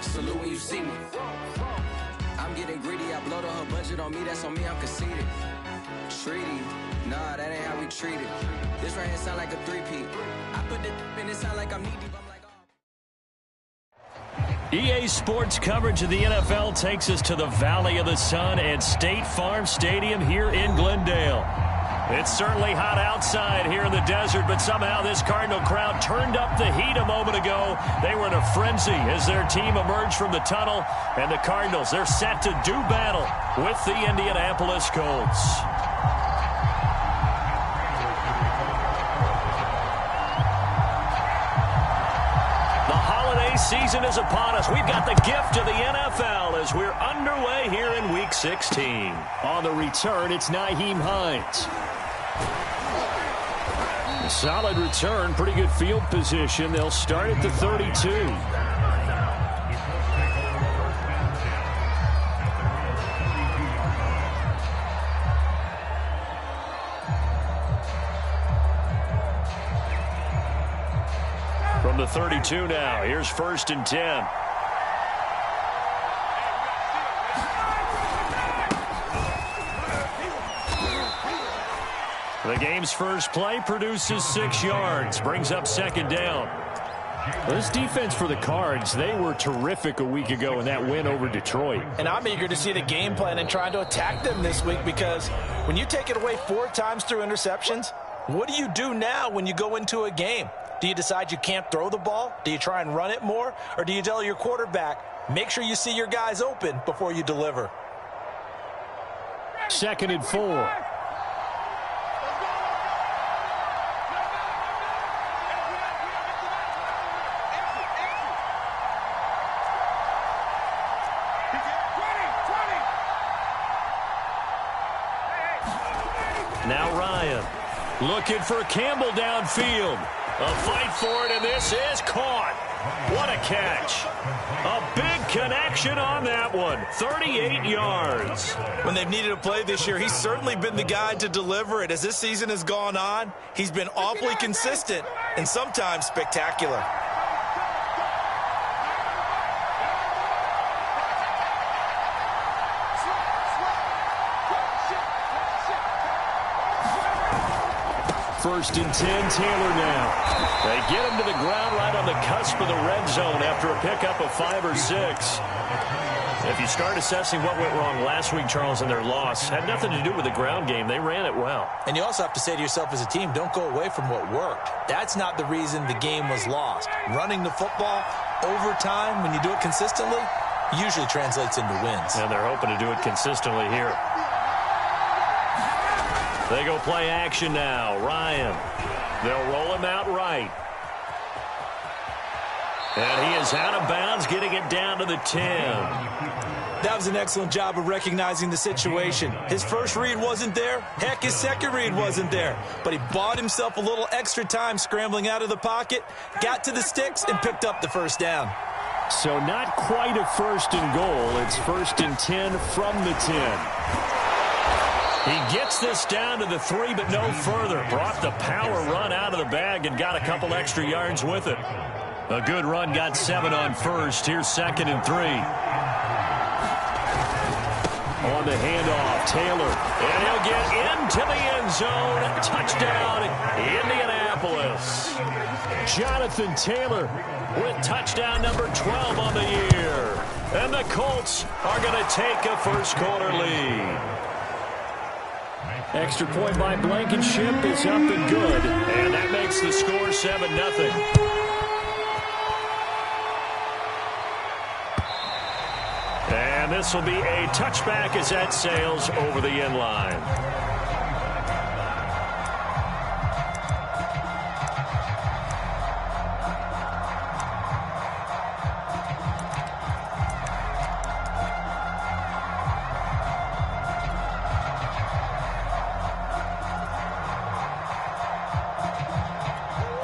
Salute when you see me. I'm getting greedy, I blow the whole budget on me, that's on me, I'm conceited. Treaty, nah, that ain't how we treat it. This right here sound like a three-peat. I put the in it sound like I'm knee-deep, I'm like, oh. EA Sports coverage of the NFL takes us to the Valley of the Sun at State Farm Stadium here in Glendale. It's certainly hot outside here in the desert, but somehow this Cardinal crowd turned up the heat a moment ago. They were in a frenzy as their team emerged from the tunnel, and the Cardinals, they're set to do battle with the Indianapolis Colts. The holiday season is upon us. We've got the gift of the NFL as we're underway here in Week 16. On the return, it's Nyheim Hines. A solid return, pretty good field position. They'll start at the 32. From the 32 now, here's 1st and 10. The game's first play produces 6 yards, brings up 2nd down. This defense for the Cards, they were terrific a week ago in that win over Detroit. And I'm eager to see the game plan and trying to attack them this week, because when you take it away 4 times through interceptions, what do you do now when you go into a game? Do you decide you can't throw the ball? Do you try and run it more? Or do you tell your quarterback, make sure you see your guys open before you deliver? 2nd and 4. Now Ryan looking for Campbell downfield. A fight for it, and this is caught. What a catch. A big connection on that one. 38 yards. When they've needed a play this year, he's certainly been the guy to deliver it. As this season has gone on, he's been awfully consistent and sometimes spectacular. First and 10, Taylor now. They get him to the ground right on the cusp of the red zone after a pickup of 5 or 6. If you start assessing what went wrong last week, Charles, in their loss, had nothing to do with the ground game. They ran it well. And you also have to say to yourself as a team, don't go away from what worked. That's not the reason the game was lost. Running the football over time, when you do it consistently, usually translates into wins. And they're hoping to do it consistently here. They go play action now. Ryan. They'll roll him out right. And he is out of bounds, getting it down to the 10. That was an excellent job of recognizing the situation. His first read wasn't there. Heck, his second read wasn't there. But he bought himself a little extra time scrambling out of the pocket, got to the sticks, and picked up the 1st down. So not quite a 1st and goal. It's 1st and 10 from the 10. He gets this down to the 3, but no further. Brought the power run out of the bag and got a couple extra yards with it. A good run, got 7 on 1st. Here's 2nd and 3. On the handoff, Taylor. And he'll get into the end zone. Touchdown, Indianapolis. Jonathan Taylor with touchdown number 12 on the year. And the Colts are going to take a first-quarter lead. Extra point by Blankenship is up and good. And that makes the score 7-0. And this will be a touchback as that sails over the end line.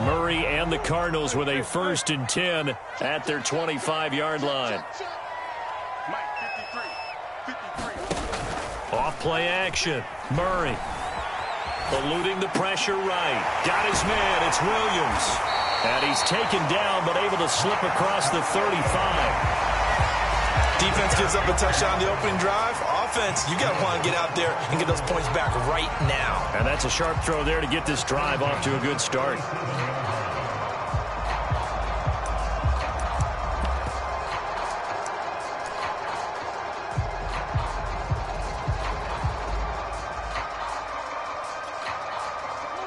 Murray and the Cardinals with a 1st and 10 at their 25-yard line. Off play action. Murray eluding the pressure right. Got his man. It's Williams. And he's taken down but able to slip across the 35. Defense gives up a touchdown on the opening drive. Offense, you got to want to get out there and get those points back right now. And that's a sharp throw there to get this drive off to a good start.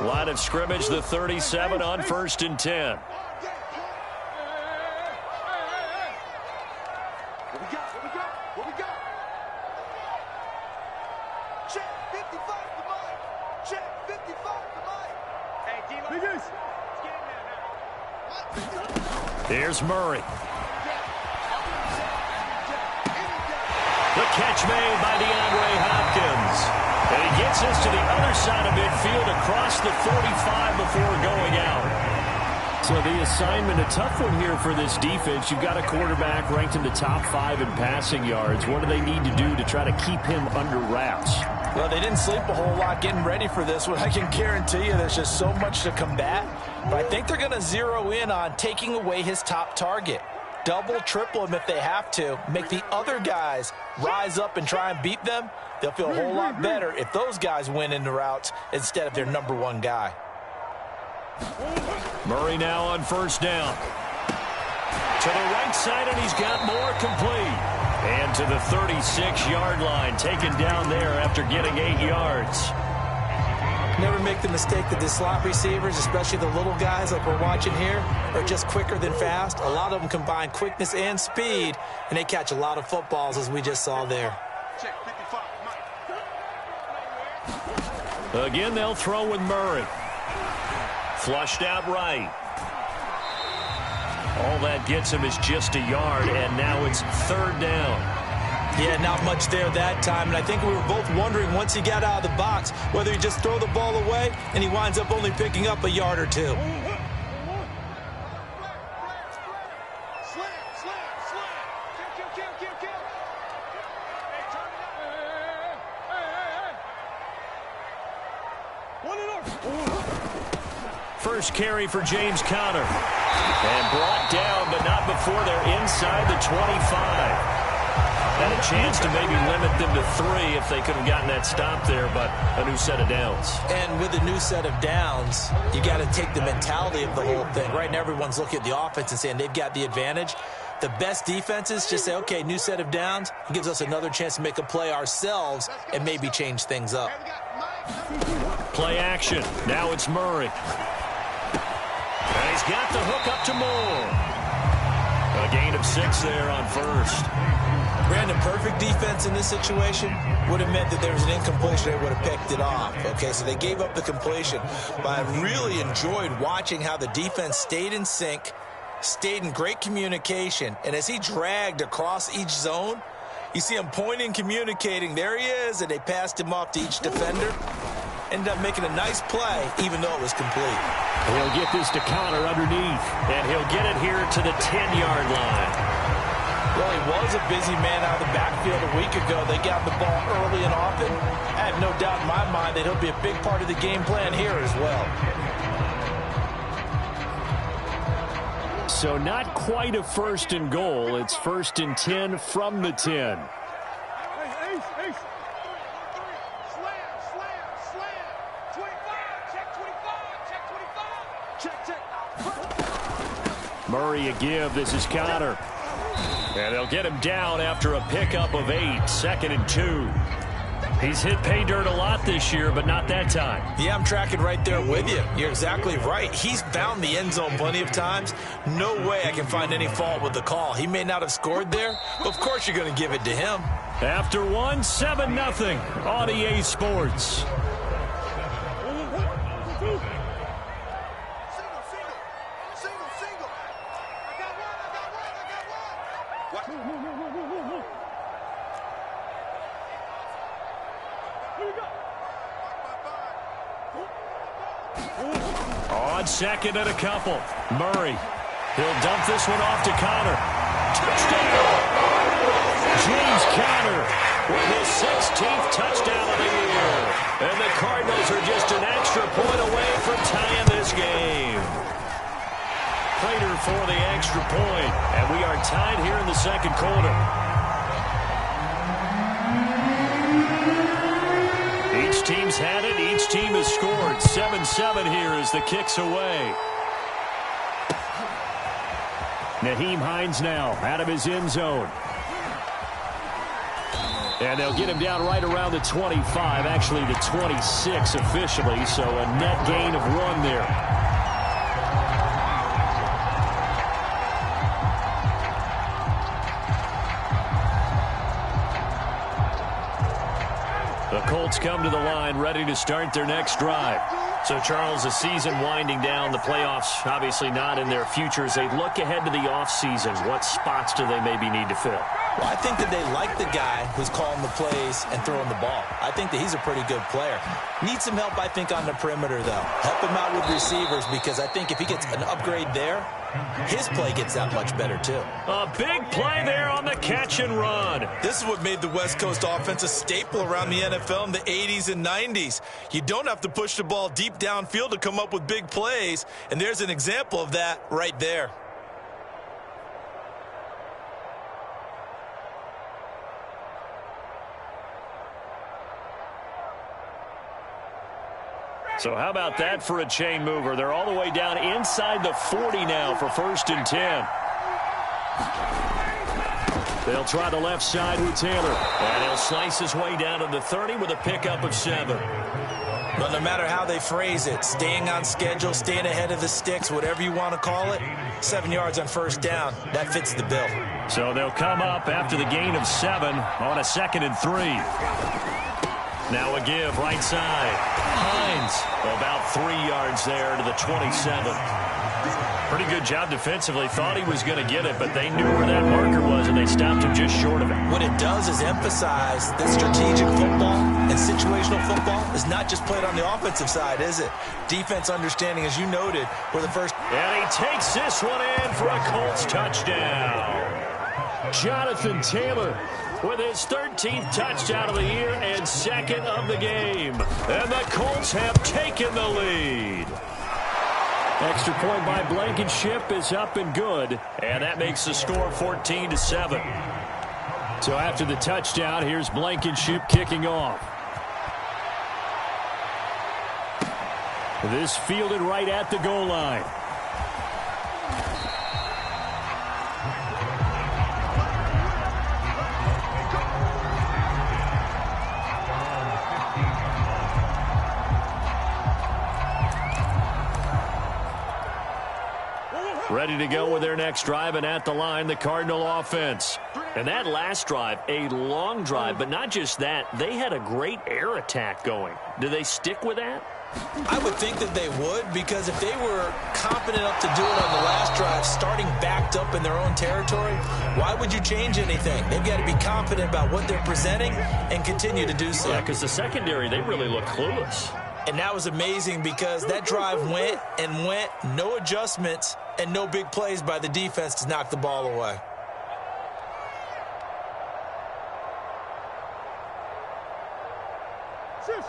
Line of scrimmage, the 37 on 1st and 10. What we got? Check 55 to Mike. Check 55 to Mike. Hey, D-Lo. Let's get in there now. Here's Murray. The catch made by DeAndre Hopkins. And he gets us to the other side of midfield across the 45 before going out. So the assignment, a tough one here for this defense. You've got a quarterback ranked in the top 5 in passing yards. What do they need to do to try to keep him under wraps? Well, they didn't sleep a whole lot getting ready for this one. I can guarantee you there's just so much to combat. But I think they're going to zero in on taking away his top target. Double, triple him if they have to. Make the other guys rise up and try and beat them. They'll feel a whole lot better if those guys win in the routes instead of their number 1 guy. Murray now on 1st down. To the right side, and he's got more complete. And to the 36-yard line, taken down there after getting 8 yards. Never make the mistake that the slot receivers, especially the little guys like we're watching here, are just quicker than fast. A lot of them combine quickness and speed, and they catch a lot of footballs, as we just saw there. Check 55 Mike. Again, they'll throw with Murray. Flushed out right. All that gets him is just a yard, and now it's 3rd down. Yeah, not much there that time, and I think we were both wondering once he got out of the box whether he just throw the ball away and he winds up only picking up a yard or 2. Slam. Kill. Hey, turn it up. First carry for James Conner. And brought down, but not before they're inside the 25. Had a chance to maybe limit them to 3 if they could have gotten that stop there, but a new set of downs. And with a new set of downs, you got to take the mentality of the whole thing. Right now, everyone's looking at the offense and saying they've got the advantage. The best defenses just say, okay, new set of downs. It gives us another chance to make a play ourselves and maybe change things up. Play action. Now it's Murray. And he's got the hook up to Moore. A gain of 6 there on 1st. Brandon, perfect defense in this situation would have meant that there was an incompletion. They would have picked it off. Okay, so they gave up the completion. But I really enjoyed watching how the defense stayed in sync, stayed in great communication. And as he dragged across each zone, you see him pointing, communicating. There he is, and they passed him off to each defender. Ended up making a nice play, even though it was complete. He'll get this to Conner underneath, and he'll get it here to the 10-yard line. Well, he was a busy man out of the backfield a week ago. They got the ball early and often. I have no doubt in my mind that he'll be a big part of the game plan here as well. So not quite a 1st and goal. It's 1st and 10 from the 10. Ace. Slam. 25. Check 25. Check. Murray a give. This is Conner. And they'll get him down after a pickup of 8. 2nd and 2. He's hit pay dirt a lot this year, but not that time. Yeah, I'm tracking right there with you. You're exactly right. He's found the end zone plenty of times. No way I can find any fault with the call. He may not have scored there, but of course you're going to give it to him. After 1, 7-0 on EA Sports. Single. I got one. On 2nd and a couple. Murray. He'll dump this one off to Conner. Touchdown! James Conner with his 16th touchdown of the year. And the Cardinals are just an extra point away from tying this game. Prater for the extra point. And we are tied here in the 2nd quarter. teams had it. Each team has scored. 7-7 here as the kick's away. Nyheim Hines now out of his end zone. And they'll get him down right around the 25, actually the 26 officially, so a net gain of 1 there. The Colts come to the line, ready to start their next drive. So, Charles, the season winding down, the playoffs obviously not in their future. As they look ahead to the offseason, what spots do they maybe need to fill? Well, I think that they like the guy who's calling the plays and throwing the ball. I think that he's a pretty good player. Needs some help, I think, on the perimeter, though. Help him out with receivers, because I think if he gets an upgrade there, his play gets that much better, too. A big play there on the catch and run. This is what made the West Coast offense a staple around the NFL in the 80s and 90s. You don't have to push the ball deep downfield to come up with big plays, and there's an example of that right there. So how about that for a chain mover? They're all the way down inside the 40 now for 1st and 10. They'll try the left side with Taylor. And he'll slice his way down to the 30 with a pickup of 7. But no matter how they phrase it, staying on schedule, staying ahead of the sticks, whatever you want to call it, 7 yards on 1st down, that fits the bill. So they'll come up after the gain of 7 on a 2nd and 3. Now a give right side. Hines about 3 yards there to the 27. Pretty good job defensively. Thought he was going to get it, but they knew where that marker was, and they stopped him just short of it. What it does is emphasize that strategic football and situational football is not just played on the offensive side, is it? Defense understanding, as you noted, were the first. And he takes this one in for a Colts touchdown. Jonathan Taylor with his 13th touchdown of the year and 2nd of the game. And the Colts have taken the lead. Extra point by Blankenship is up and good. And that makes the score 14-7. So after the touchdown, here's Blankenship kicking off. This fielded right at the goal line. Ready to go with their next drive, and at the line, the Cardinal offense. And that last drive, a long drive, but not just that. They had a great air attack going. Do they stick with that? I would think that they would, because if they were confident enough to do it on the last drive, starting backed up in their own territory, why would you change anything? They've got to be confident about what they're presenting and continue to do so. Yeah, because the secondary, they really look clueless. And that was amazing because that drive went and went, no adjustments, and no big plays by the defense to knock the ball away. Sure.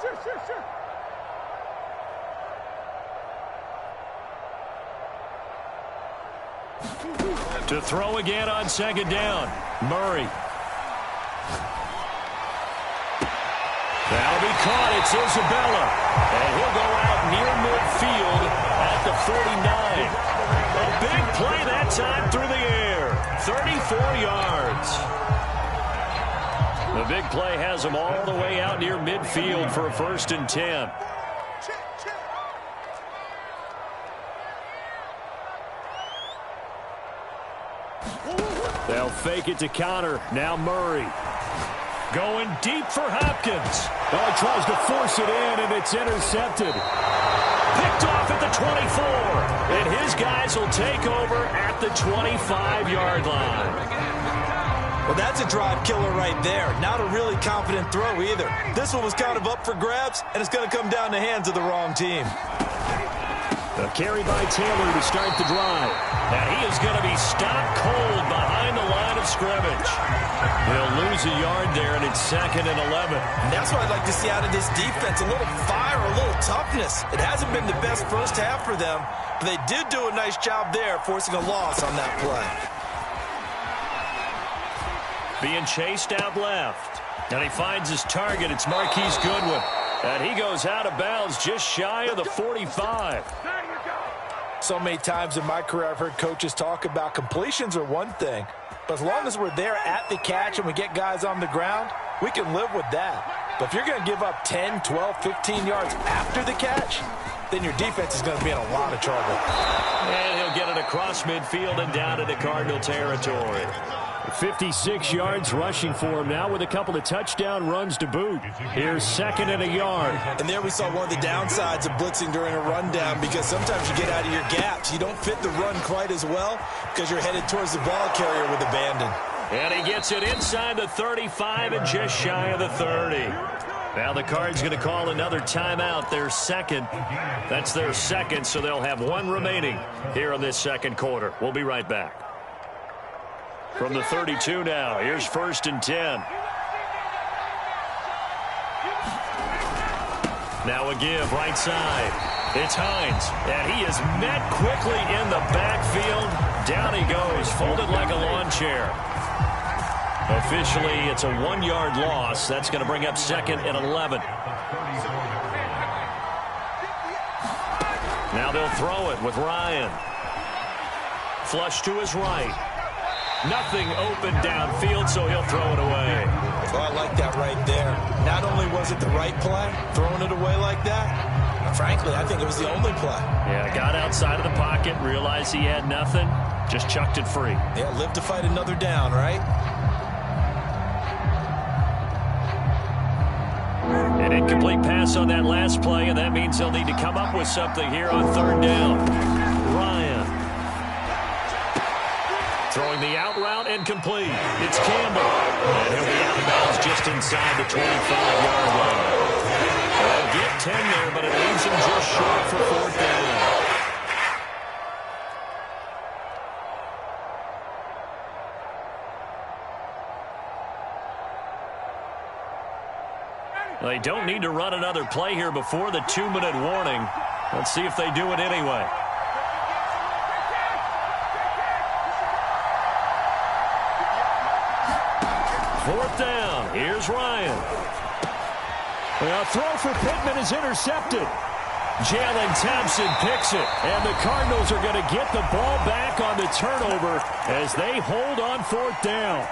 To throw again on 2nd down. Murray. That'll be caught. It's Isabella. And he'll go out near midfield at the 49. A big play that time through the air. 34 yards. The big play has him all the way out near midfield for a 1st and 10. They'll fake it to counter. Now Murray. Going deep for Hopkins. Oh, he tries to force it in, and it's intercepted. Picked off at the 24. And his guys will take over at the 25-yard line. Well, that's a drive killer right there. Not a really confident throw either. This one was kind of up for grabs, and it's going to come down the hands of the wrong team. A carry by Taylor to start the drive. And he is going to be stopped cold behind the line of scrimmage. He'll lose a yard there, and it's 2nd and 11. And that's what I'd like to see out of this defense. A little fire, a little toughness. It hasn't been the best first half for them, but they did do a nice job there forcing a loss on that play. Being chased out left. And he finds his target. It's Marquise Goodwin. And he goes out of bounds just shy of the 45. So many times in my career I've heard coaches talk about completions are one thing, but as long as we're there at the catch and we get guys on the ground, we can live with that. But if you're going to give up 10, 12, 15 yards after the catch, then your defense is going to be in a lot of trouble. And he'll get it across midfield and down into Cardinal territory. 56 yards rushing for him now with a couple of touchdown runs to boot. Here's 2nd and a yard. And there we saw one of the downsides of blitzing during a rundown, because sometimes you get out of your gaps. You don't fit the run quite as well because you're headed towards the ball carrier with abandon. And he gets it inside the 35 and just shy of the 30. Now the Cards going to call another timeout, their second. That's their second, so they'll have one remaining here in this second quarter. We'll be right back. From the 32 now, here's 1st and 10. Now a give right side. It's Hines, and he is met quickly in the backfield. Down he goes, folded like a lawn chair. Officially, it's a 1-yard loss. That's going to bring up 2nd and 11. Now they'll throw it with Ryan. Flush to his right. Nothing open downfield, so he'll throw it away. Oh, I like that right there. Not only was it the right play, throwing it away like that, frankly, I think it was the only play. Yeah, got outside of the pocket, realized he had nothing, just chucked it free. Yeah, live to fight another down, right? An incomplete pass on that last play, and that means they'll need to come up with something here on 3rd down. Ryan. Throwing the out route and complete. It's Campbell. And he'll be out of bounds just inside the 25-yard line. They'll get 10 there, but it leaves him just short for 4th down. They don't need to run another play here before the 2-minute warning. Let's see if they do it anyway. Fourth down. Here's Ryan. A throw for Pittman is intercepted. Jalen Thompson picks it, and the Cardinals are going to get the ball back on the turnover as they hold on 4th down.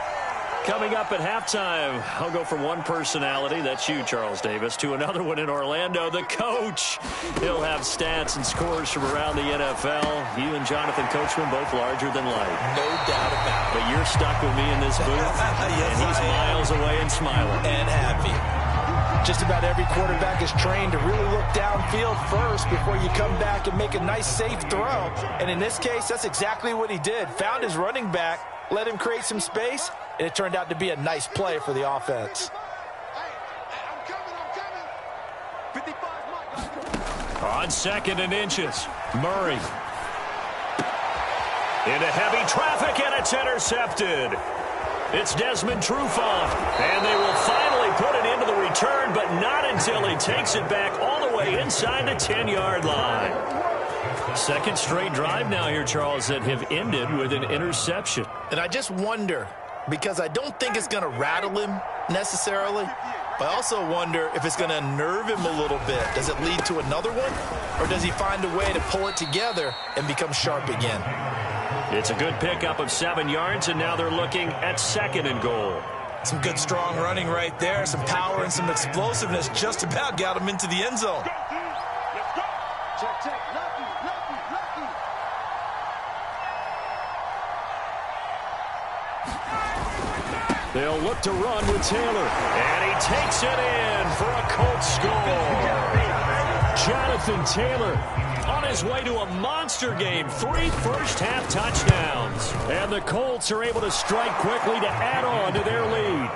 Coming up at halftime, I'll go from one personality, that's you, Charles Davis, to another one in Orlando, the coach. He'll have stats and scores from around the NFL. You and Jonathan Coachman both larger than life. No doubt about it. But you're stuck with me in this booth, yes, and he's miles away and smiling. And happy. Just about every quarterback is trained to really look downfield first before you come back and make a nice, safe throw. And in this case, that's exactly what he did. Found his running back, let him create some space, and it turned out to be a nice play for the offense. On 2nd and inches, Murray. Into heavy traffic, and it's intercepted. It's Desmond Trufant, and they will finally put it into the return, but not until he takes it back all the way inside the 10-yard line. Second straight drive now here, Charles, that have ended with an interception. And I just wonder, because I don't think it's going to rattle him necessarily, but I also wonder if it's going to unnerve him a little bit. Does it lead to another one, or does he find a way to pull it together and become sharp again? It's a good pickup of 7 yards, and now they're looking at 2nd and goal. Some good, strong running right there. Some power and some explosiveness just about got him into the end zone. Let's go. Check. Lucky. They'll look to run with Taylor, and he takes it in for a Colts score. Jonathan Taylor on his way to a monster game, 3 first-half touchdowns. And the Colts are able to strike quickly to add on to their lead.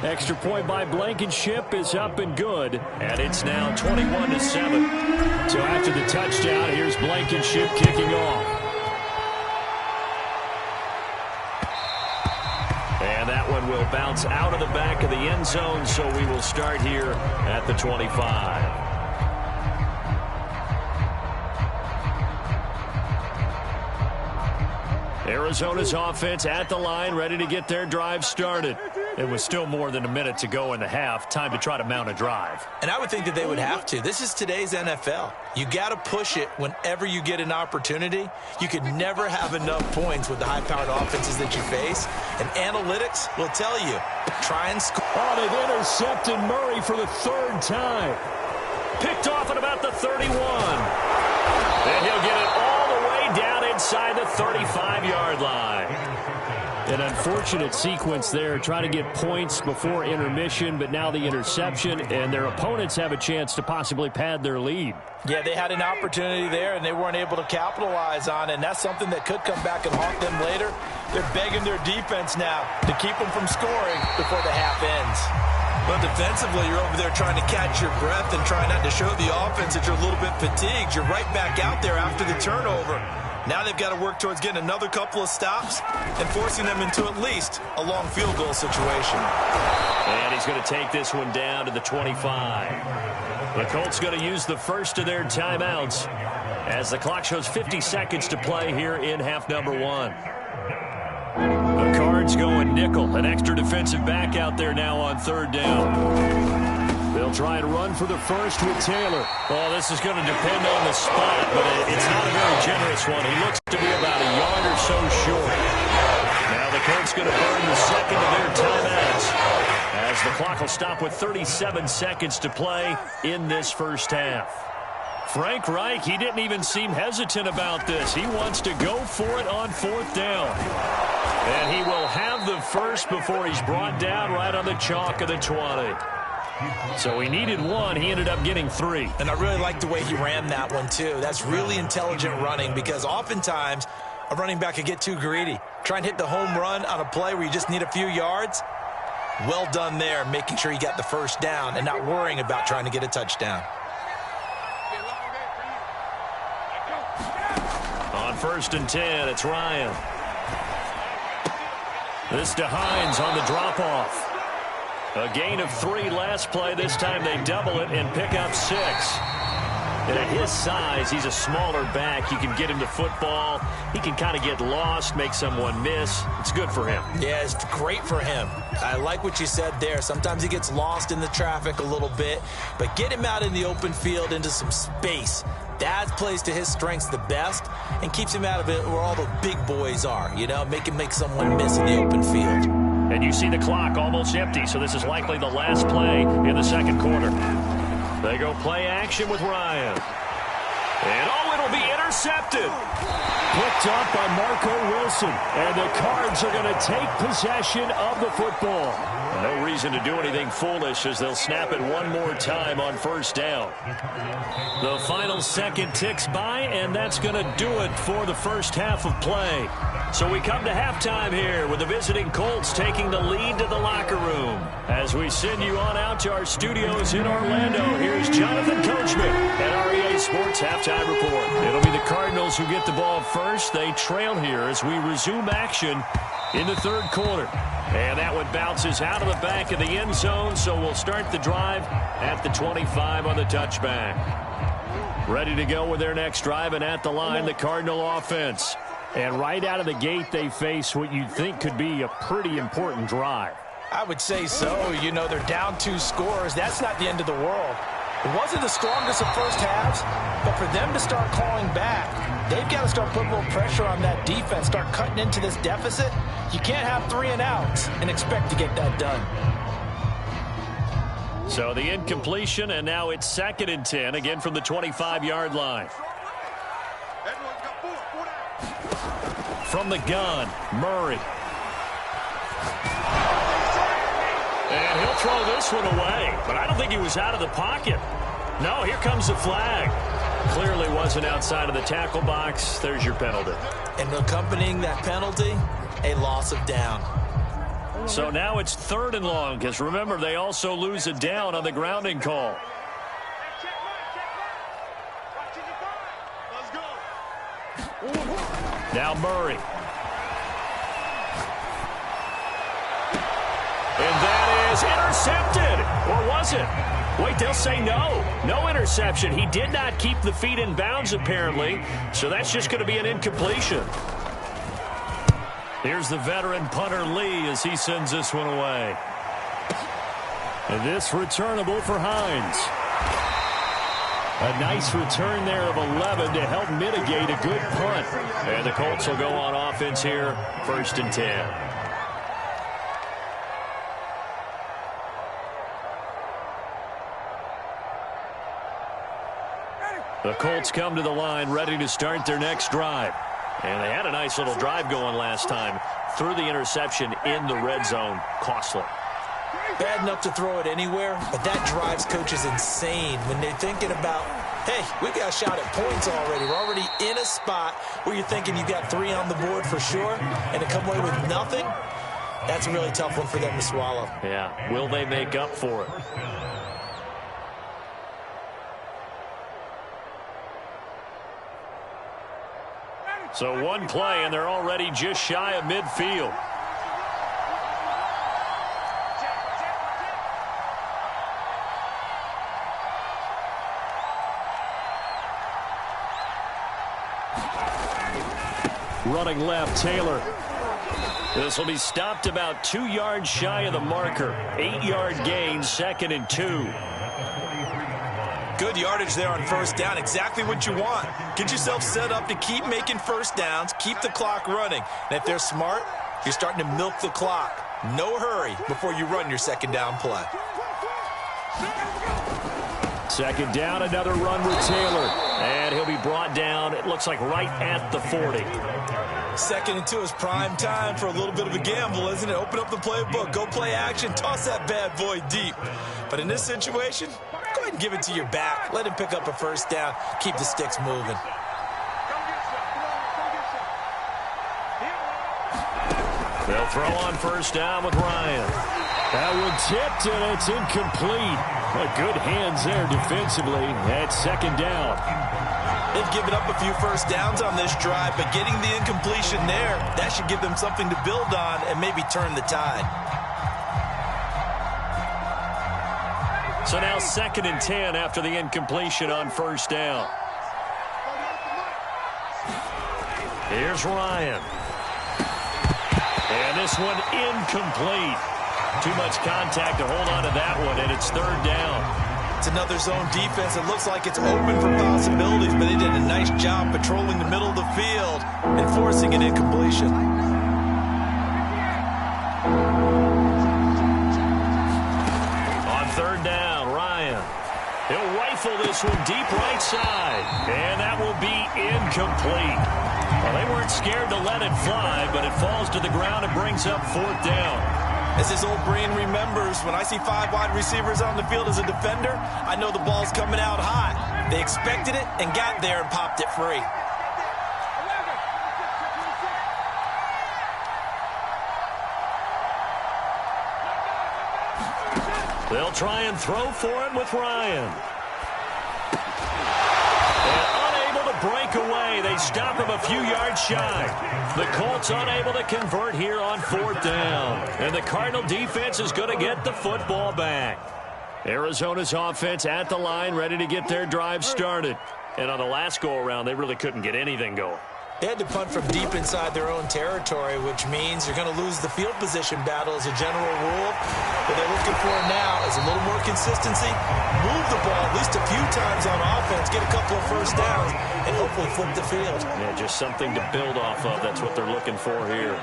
Extra point by Blankenship is up and good, and it's now 21-7. So after the touchdown, here's Blankenship kicking off. And that one will bounce out of the back of the end zone, so we will start here at the 25. Arizona's offense at the line, ready to get their drive started. It was still more than a minute to go in the half. Time to try to mount a drive. And I would think that they would have to. This is today's NFL. You got to push it whenever you get an opportunity. You could never have enough points with the high-powered offenses that you face. And analytics will tell you, try and score. Oh, they've intercepted Murray for the third time. Picked off at about the 31. And he'll get it all the way down inside the 35-yard line. An unfortunate sequence there, trying to get points before intermission, but now the interception, and their opponents have a chance to possibly pad their lead. Yeah, they had an opportunity there, and they weren't able to capitalize on it, and that's something that could come back and haunt them later. They're begging their defense now to keep them from scoring before the half ends. But defensively, you're over there trying to catch your breath and trying not to show the offense that you're a little bit fatigued. You're right back out there after the turnover. Now they've got to work towards getting another couple of stops and forcing them into at least a long field goal situation. And he's going to take this one down to the 25. The Colts going to use the first of their timeouts as the clock shows 50 seconds to play here in half number 1. The Cards going nickel, an extra defensive back out there now on third down. They'll try and run for the first with Taylor. Oh, this is going to depend on the spot, but it's not a very generous one. He looks to be about a yard or so short. Now the Colts going to burn the second of their timeouts as the clock will stop with 37 seconds to play in this first half. Frank Reich, he didn't even seem hesitant about this. He wants to go for it on fourth down. And he will have the first before he's brought down right on the chalk of the 20. So he needed one. He ended up getting 3. And I really like the way he ran that one, too. That's really intelligent running because oftentimes a running back could get too greedy. Try and hit the home run on a play where you just need a few yards. Well done there, making sure he got the first down and not worrying about trying to get a touchdown. On 1st and 10, it's Ryan. This to Hines on the drop-off. A gain of 3 last play. This time they double it and pick up 6. And at his size, he's a smaller back. You can get him the football. He can kind of get lost, make someone miss. It's good for him. Yeah, it's great for him. I like what you said there. Sometimes he gets lost in the traffic a little bit, but get him out in the open field into some space. That plays to his strengths the best and keeps him out of it where all the big boys are, you know, make someone miss in the open field. And you see the clock almost empty, so this is likely the last play in the second quarter. They go play action with Ryan. And, oh, it'll be intercepted. Picked up by Marco Wilson. And the Cards are going to take possession of the football. No reason to do anything foolish as they'll snap it one more time on first down. The final second ticks by, and that's going to do it for the first half of play. So we come to halftime here with the visiting Colts taking the lead to the locker room. As we send you on out to our studios in Orlando, here's Jonathan Coachman at REA Sports Halftime Report. It'll be the Cardinals who get the ball first. They trail here as we resume action in the third quarter. And that one bounces out of the back of the end zone, so we'll start the drive at the 25 on the touchback. Ready to go with their next drive, and at the line, the Cardinal offense. And right out of the gate, they face what you'd think could be a pretty important drive. I would say so. You know, they're down 2 scores. That's not the end of the world. It wasn't the strongest of first halves, but for them to start calling back, they've got to start putting a little pressure on that defense, start cutting into this deficit. You can't have 3 and outs and expect to get that done. So the incompletion, and now it's 2nd and 10, again from the 25-yard line. From the gun, Murray. And he'll throw this one away, but I don't think he was out of the pocket. No, here comes the flag. Clearly wasn't outside of the tackle box. There's your penalty. And accompanying that penalty, a loss of down. So now it's 3rd and long, because remember, they also lose a down on the grounding call. Now Murray. And that is intercepted. Or was it? Wait, they'll say no. No interception. He did not keep the feet in bounds, apparently. So that's just going to be an incompletion. Here's the veteran punter Lee as he sends this one away. And this returnable for Hines. A nice return there of 11 to help mitigate a good punt. And the Colts will go on offense here, 1st and 10. The Colts come to the line ready to start their next drive. And they had a nice little drive going last time. Threw the interception in the red zone. Costly. Bad enough to throw it anywhere, but that drives coaches insane when they're thinking about, hey, we got a shot at points already. We're already in a spot where you're thinking you got 3 on the board for sure, and to come away with nothing, that's a really tough one for them to swallow. Yeah, will they make up for it? So one play, and they're already just shy of midfield. Running left, Taylor. This will be stopped about 2 yards shy of the marker. 8-yard gain, 2nd and 2. Good yardage there on 1st down. Exactly what you want. Get yourself set up to keep making 1st downs, keep the clock running. And if they're smart, you're starting to milk the clock. No hurry before you run your 2nd down play. 2nd down, another run with Taylor. And he'll be brought down, it looks like right at the 40. 2nd and 2 is prime time for a little bit of a gamble, isn't it? Open up the playbook, go play action, toss that bad boy deep. But in this situation, go ahead and give it to your back. Let him pick up a 1st down. Keep the sticks moving. They'll throw on 1st down with Ryan. That one tipped, and it's incomplete. Good hands there defensively at 2nd down. They've given up a few 1st downs on this drive, but getting the incompletion there, that should give them something to build on and maybe turn the tide. So now 2nd and 10 after the incompletion on 1st down. Here's Ryan. And this one incomplete. Too much contact to hold on to that one, and it's 3rd down. It's another zone defense. It looks like it's open for possibilities, but they did a nice job patrolling the middle of the field and forcing an incompletion. On 3rd down, Ryan. He'll rifle this one deep right side, and that will be incomplete. Well, they weren't scared to let it fly, but it falls to the ground and brings up 4th down. As his old brain remembers, when I see 5 wide receivers on the field as a defender, I know the ball's coming out hot. They expected it and got there and popped it free. They'll try and throw for it with Ryan. Break away. They stop him a few yards shy. The Colts unable to convert here on 4th down. And the Cardinal defense is going to get the football back. Arizona's offense at the line, ready to get their drive started. And on the last go-around, they really couldn't get anything going. They had to punt from deep inside their own territory, which means you're going to lose the field position battle as a general rule. What they're looking for now is a little more consistency, move the ball at least a few times on offense, get a couple of 1st downs, and hopefully flip the field. Yeah, just something to build off of. That's what they're looking for here.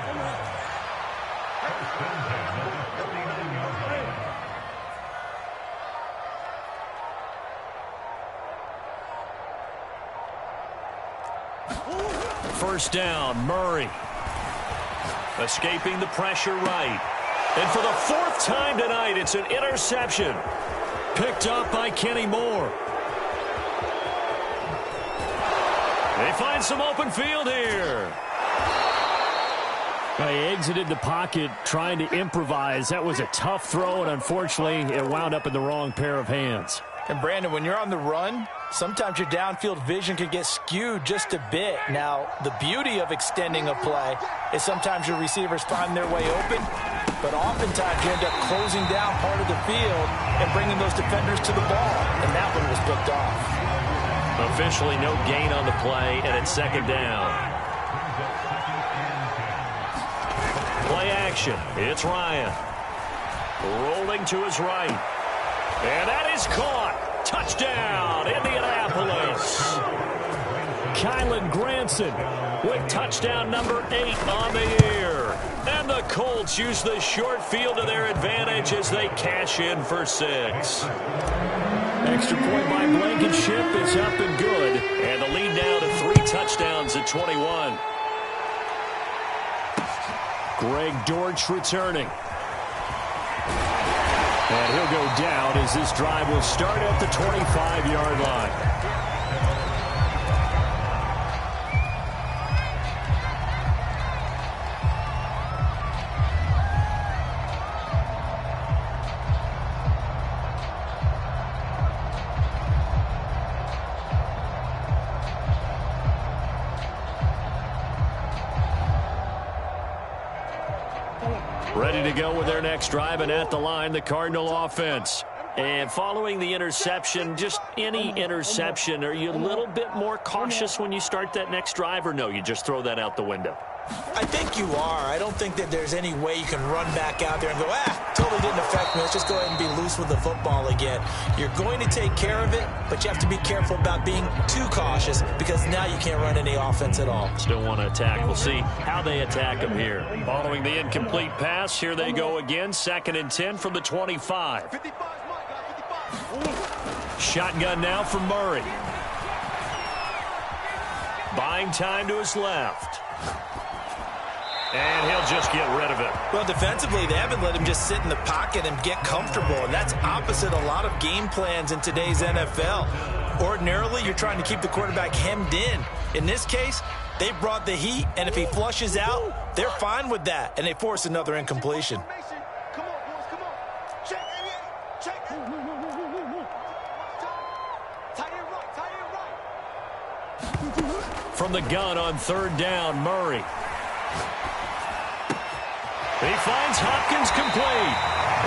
First down, Murray. Escaping the pressure right. And for the 4th time tonight, it's an interception. Picked up by Kenny Moore. They find some open field here. Well, he exited the pocket trying to improvise. That was a tough throw, and unfortunately, it wound up in the wrong pair of hands. And, Brandon, when you're on the run, sometimes your downfield vision can get skewed just a bit. Now, the beauty of extending a play is sometimes your receivers find their way open, but oftentimes you end up closing down part of the field and bringing those defenders to the ball, and that one was picked off. Officially no gain on the play, and it's 2nd down. action. It's Ryan. Rolling to his right. And that is caught. Touchdown, Indianapolis. Kylan Granson with touchdown number 8 on the year. And the Colts use the short field to their advantage as they cash in for 6. Extra point by Blankenship is up and good. And the lead now to 3 touchdowns at 21. Greg Dortch returning. And he'll go down as this drive will start at the 25-yard line. Ready to go with their next drive, and at the line, the Cardinal offense. And following the interception, just any interception, are you a little bit more cautious when you start that next drive, or no, you just throw that out the window? I think you are. I don't think that there's any way you can run back out there and go, totally didn't affect me. Let's just go ahead and be loose with the football again. You're going to take care of it, but you have to be careful about being too cautious because now you can't run any offense at all. Still want to attack. We'll see how they attack them here. Following the incomplete pass, here they go again. 2nd and 10 from the 25. Shotgun now for Murray. Buying time to his left. And he'll just get rid of it. Well, defensively, they haven't let him just sit in the pocket and get comfortable, and that's opposite a lot of game plans in today's NFL. Ordinarily, you're trying to keep the quarterback hemmed in. In this case, they brought the heat, and if he flushes out, they're fine with that, and they force another incompletion. Come on, boys, come on. Check it, check it. Tight end right. From the gun on 3rd down, Murray. He finds Hopkins complete.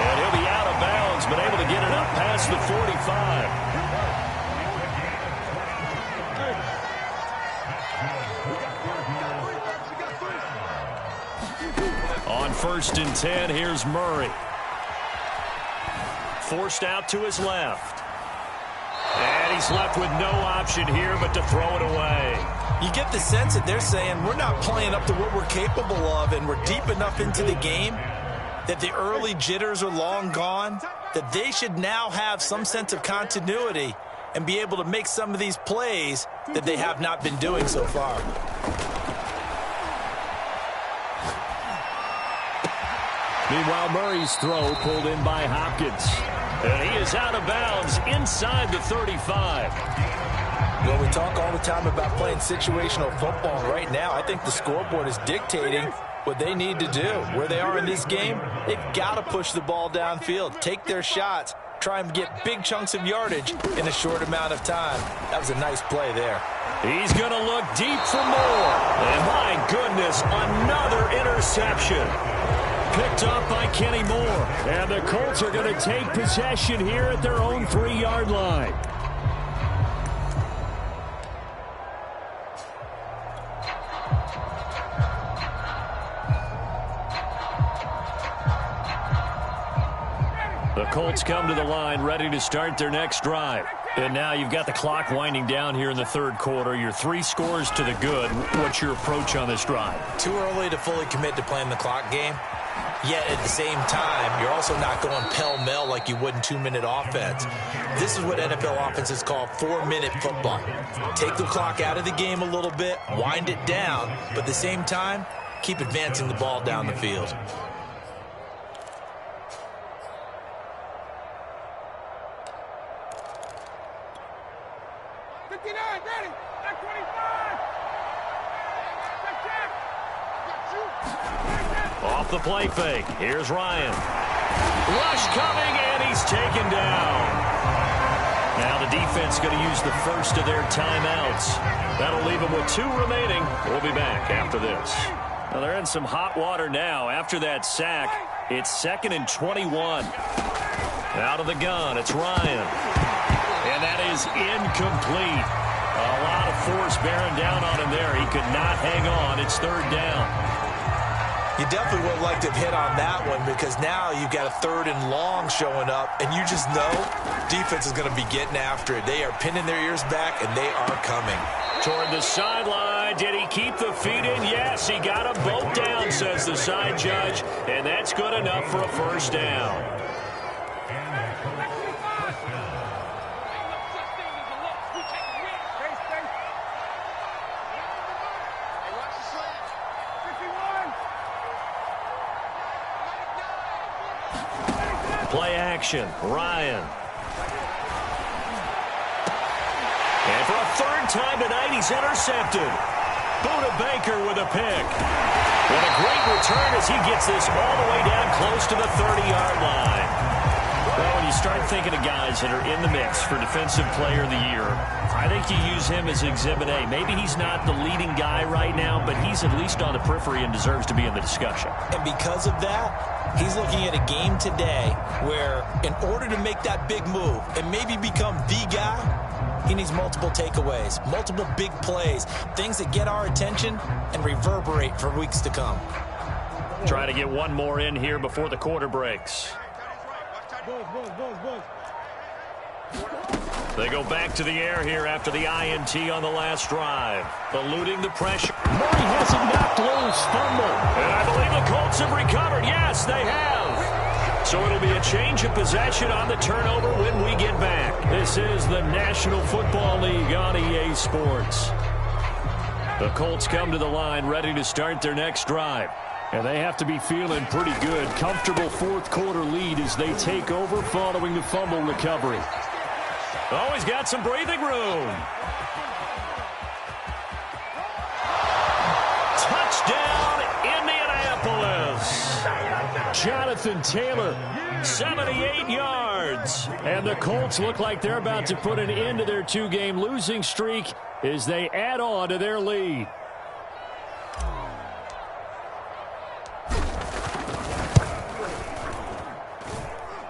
And he'll be out of bounds, but able to get it up past the 45. On 1st and 10, here's Murray. Forced out to his left. And he's left with no option here but to throw it away. You get the sense that they're saying we're not playing up to what we're capable of, and we're deep enough into the game that the early jitters are long gone, that they should now have some sense of continuity and be able to make some of these plays that they have not been doing so far. Meanwhile, Murray's throw pulled in by Hopkins. And he is out of bounds inside the 35. Well, we talk all the time about playing situational football. Right now, I think the scoreboard is dictating what they need to do. Where they are in this game, they've got to push the ball downfield, take their shots, try and get big chunks of yardage in a short amount of time. That was a nice play there. He's going to look deep for more. And my goodness, another interception. Picked up by Kenny Moore. And the Colts are going to take possession here at their own 3-yard line. The Colts come to the line ready to start their next drive. And now you've got the clock winding down here in the 3rd quarter. You're 3 scores to the good. What's your approach on this drive? Too early to fully commit to playing the clock game. Yet at the same time, you're also not going pell-mell like you would in 2-minute offense. This is what NFL offenses call 4-minute football. Take the clock out of the game a little bit, wind it down, but at the same time, keep advancing the ball down the field. Off the play fake. Here's Ryan. Rush coming, and he's taken down. Now the defense going to use the first of their timeouts. That'll leave them with 2 remaining. We'll be back after this. Now they're in some hot water now. After that sack, it's 2nd and 21. Out of the gun, it's Ryan. And that is incomplete. A lot of force bearing down on him there. He could not hang on. It's 3rd down. You definitely would have liked to have hit on that one because now you've got a 3rd and long showing up, and you just know defense is going to be getting after it. They are pinning their ears back, and they are coming. Toward the sideline. Did he keep the feet in? Yes, he got them both down, says the side judge, and that's good enough for a first down. Play action, Ryan. And for a 3rd time tonight, he's intercepted. Buda Baker with a pick. What a great return as he gets this all the way down close to the 30-yard line. Well, when you start thinking of guys that are in the mix for Defensive Player of the Year, I think you use him as Exhibit A. Maybe he's not the leading guy right now, but he's at least on the periphery and deserves to be in the discussion. And because of that, he's looking at a game today where in order to make that big move and maybe become the guy, he needs multiple takeaways, multiple big plays, things that get our attention and reverberate for weeks to come. Trying to get one more in here before the quarter breaks. They go back to the air here after the INT on the last drive. Eluding the pressure. Murray has it knocked loose. Fumble. And I believe the Colts have recovered. Yes, they have. So it'll be a change of possession on the turnover when we get back. This is the National Football League on EA Sports. The Colts come to the line ready to start their next drive. And they have to be feeling pretty good. Comfortable 4th quarter lead as they take over following the fumble recovery. Oh, he's got some breathing room. Touchdown, Indianapolis. Jonathan Taylor. 78 yards. And the Colts look like they're about to put an end to their 2-game losing streak as they add on to their lead.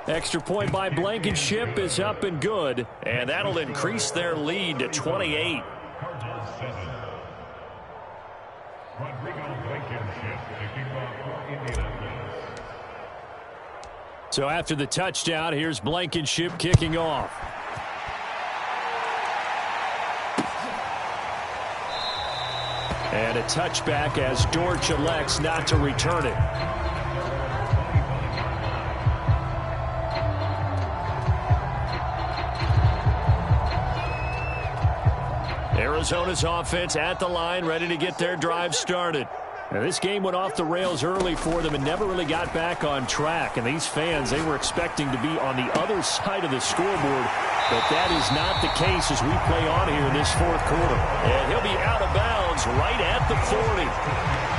Extra point by Blankenship is up and good, and that'll increase their lead to 28. So after the touchdown, here's Blankenship kicking off. And a touchback as Dortch elects not to return it. Arizona's offense at the line, ready to get their drive started. Now, this game went off the rails early for them and never really got back on track. And these fans, they were expecting to be on the other side of the scoreboard. But that is not the case as we play on here in this 4th quarter. And he'll be out of bounds right at the 40.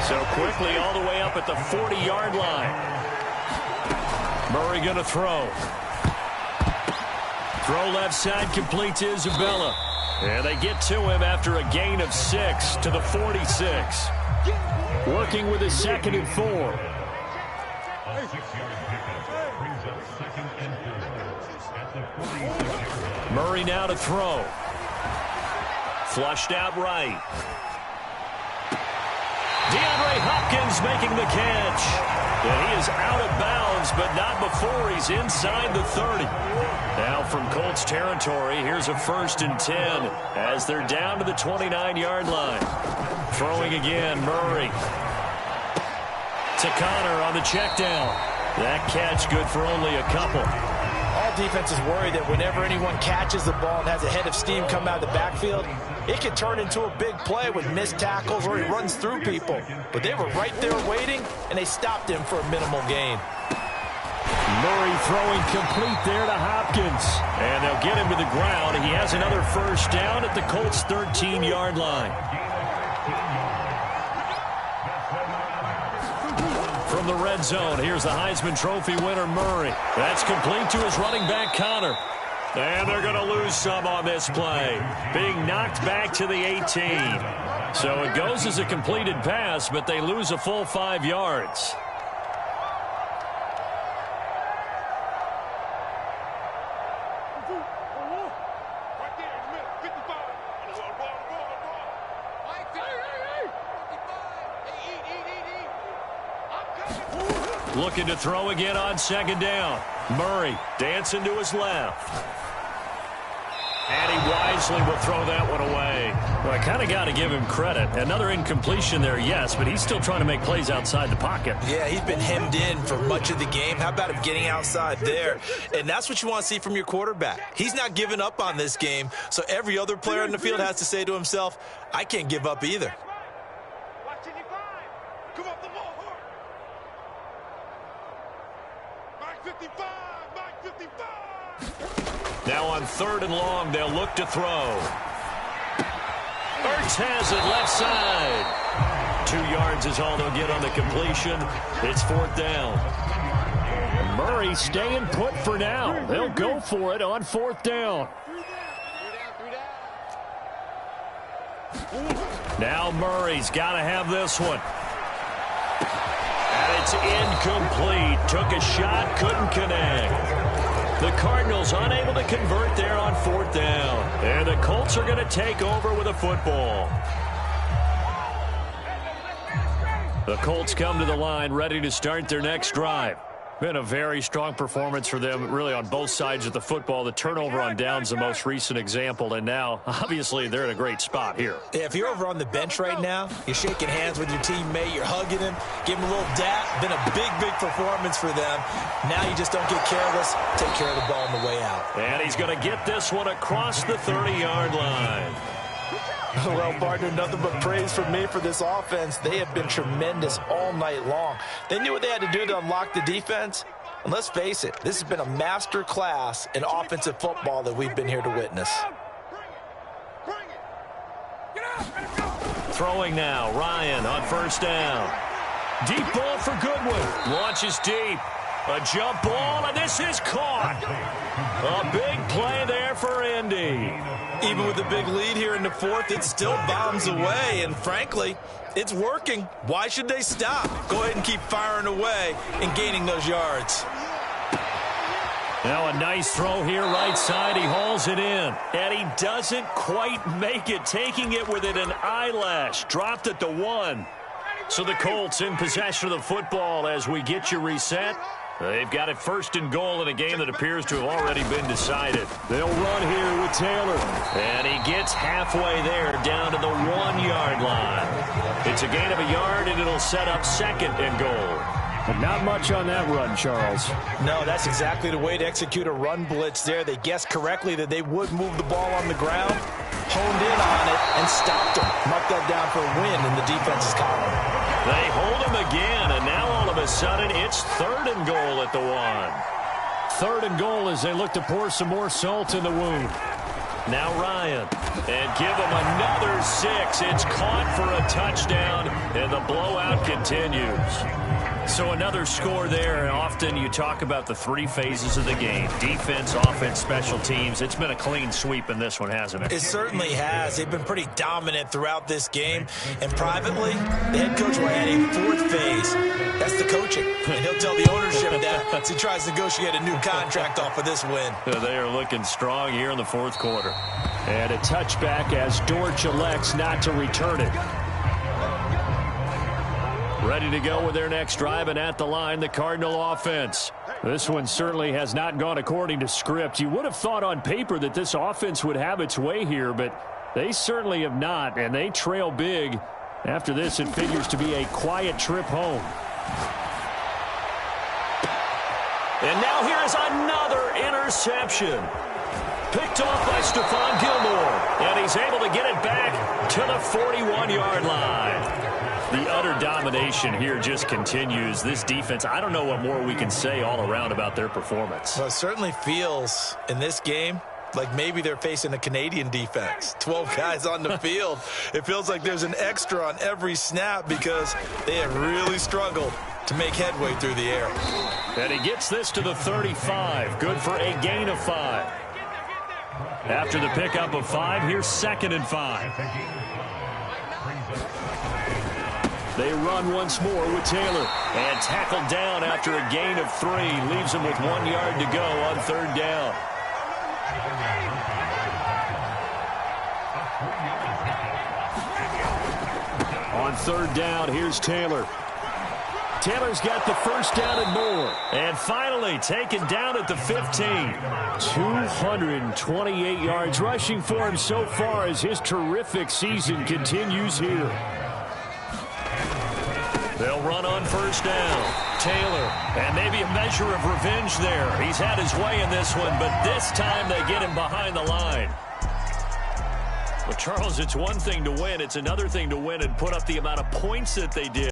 So quickly all the way up at the 40-yard line. Murray going to throw. Throw left side complete to Isabella. And they get to him after a gain of 6 to the 46. Working with a 2nd and 4. Murray now to throw. Flushed out right. DeAndre Hopkins making the catch. And he is out of bounds, but not before he's inside the 30. Now from Colts territory, here's a 1st and 10 as they're down to the 29-yard line. Throwing again, Murray. To Connor on the check down. That catch good for only a couple. All defenses worry that whenever anyone catches the ball and has a head of steam come out of the backfield, it can turn into a big play with missed tackles or he runs through people. But they were right there waiting, and they stopped him for a minimal gain. Murray throwing complete there to Hopkins. And they'll get him to the ground. He has another first down at the Colts' 13-yard line. From the red zone, here's the Heisman Trophy winner, Murray. That's complete to his running back, Connor. And they're going to lose some on this play. Being knocked back to the 18. So it goes as a completed pass, but they lose a full 5 yards. Looking to throw again on second down. Murray dancing to his left. And he wisely will throw that one away. Well, I kind of got to give him credit. Another incompletion there, yes, but he's still trying to make plays outside the pocket. Yeah, he's been hemmed in for much of the game. How about him getting outside there? And that's what you want to see from your quarterback. He's not giving up on this game, so every other player in the field has to say to himself, I can't give up either. Watching you climb. Come up the ball hard. Mike 55, Mike 55. Now on 3rd and long, they'll look to throw. Ertz has it left side. 2 yards is all they'll get on the completion. It's 4th down. Murray staying put for now. They'll go for it on 4th down. Now Murray's got to have this one. And it's incomplete. Took a shot, couldn't connect. The Cardinals unable to convert there on 4th down. And the Colts are going to take over with a football. The Colts come to the line ready to start their next drive. Been a very strong performance for them, really, on both sides of the football. The turnover on downs, the most recent example, and now, obviously, they're in a great spot here. Yeah, if you're over on the bench right now, you're shaking hands with your teammate, you're hugging him, give him a little dap. Been a big, big performance for them. Now you just don't get careless. Take care of the ball on the way out. And he's going to get this one across the 30-yard line. Well, partner, nothing but praise from me for this offense. They have been tremendous all night long. They knew what they had to do to unlock the defense. And let's face it, this has been a master class in offensive football that we've been here to witness. Throwing now, Ryan on 1st down. Deep ball for Goodwin. Launches deep. A jump ball, and this is caught. A big play there for Indy. Even with the big lead here in the 4th, it still bombs away, and frankly, it's working. Why should they stop? Go ahead and keep firing away and gaining those yards. Now a nice throw here right side. He hauls it in, and he doesn't quite make it, taking it within an eyelash. Dropped at the 1. So the Colts in possession of the football as we get you reset. They've got it 1st and goal in a game that appears to have already been decided. They'll run here with Taylor. And he gets halfway there down to the 1-yard line. It's a gain of a yard, and it'll set up 2nd and goal. But not much on that run, Charles. No, that's exactly the way to execute a run blitz there. They guessed correctly that they would move the ball on the ground, honed in on it, and stopped him. Marked that down for a win in the defense's column. They hold him again, and now all of a sudden it's 3rd and goal at the 1. 3rd and goal as they look to pour some more salt in the wound. Now Ryan, and give him another 6. It's caught for a touchdown, and the blowout continues. So another score there, and often you talk about the 3 phases of the game. Defense, offense, special teams. It's been a clean sweep in this one, hasn't it? It certainly has. They've been pretty dominant throughout this game. And privately, the head coach will add a 4th phase. That's the coaching. And he'll tell the ownership that as he tries to negotiate a new contract off of this win. They are looking strong here in the 4th quarter. And a touchback as Dortch elects not to return it. Ready to go with their next drive, and at the line, the Cardinal offense. This one certainly has not gone according to script. You would have thought on paper that this offense would have its way here, but they certainly have not, and they trail big. After this, it figures to be a quiet trip home. And now here is another interception. Picked off by Stephon Gilmore, and he's able to get it back to the 41-yard line. The utter domination here just continues. This defense, I don't know what more we can say all around about their performance. Well, it certainly feels in this game like maybe they're facing a Canadian defense. 12 guys on the field. It feels like there's an extra on every snap because they have really struggled to make headway through the air. And he gets this to the 35. Good for a gain of 5. After the pickup of 5, here's 2nd and 5. They run once more with Taylor. And tackled down after a gain of 3. Leaves him with 1 yard to go on 3rd down. On 3rd down, here's Taylor. Taylor's got the first down and more. And finally taken down at the 15. 228 yards rushing for him so far as his terrific season continues here. They'll run on first down. Taylor, and maybe a measure of revenge there. He's had his way in this one, but this time they get him behind the line. But, Charles, it's one thing to win. It's another thing to win and put up the amount of points that they did.